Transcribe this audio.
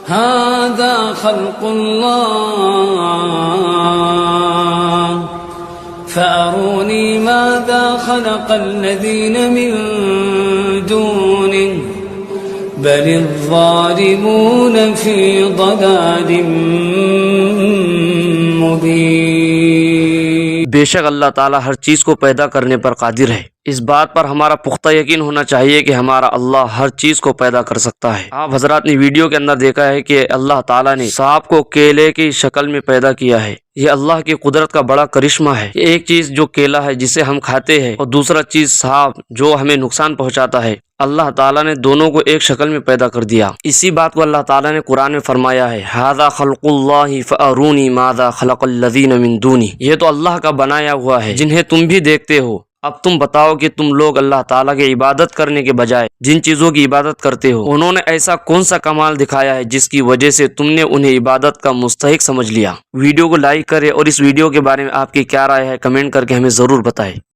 هذا خلق الله فأروني ماذا خلق الذين من دونه بل الظالمون في ضلال मुबीन। बेशक अल्लाह ताला हर चीज़ को पैदा करने पर कादिर है। इस बात पर हमारा पुख्ता यकीन होना चाहिए कि हमारा अल्लाह हर चीज़ को पैदा कर सकता है। आप हजरात ने वीडियो के अंदर देखा है कि अल्लाह ताला ने सांप को केले की शक्ल में पैदा किया है। ये अल्लाह की कुदरत का बड़ा करिश्मा है। एक चीज़ जो केला है जिसे हम खाते हैं और दूसरा चीज़ सांप जो हमें नुकसान पहुँचाता है, अल्लाह ताला ने दोनों को एक शक्ल में पैदा कर दिया। इसी बात को अल्लाह ताला ने कुरान में फरमाया है, हाज़ा खल्क़ुल्लाहि फ़अरूनी माज़ा खलक़ल्लज़ीन मिन दूनी। ये तो अल्लाह का बनाया हुआ है जिन्हें तुम भी देखते हो। अब तुम बताओ कि तुम लोग अल्लाह ताला की इबादत करने के बजाय जिन चीज़ों की इबादत करते हो, उन्होंने ऐसा कौन सा कमाल दिखाया है जिसकी वजह से तुमने उन्हें इबादत का मुस्तहिक समझ लिया। वीडियो को लाइक करें और इस वीडियो के बारे में आपकी क्या राय है कमेंट करके हमें ज़रूर बताएं।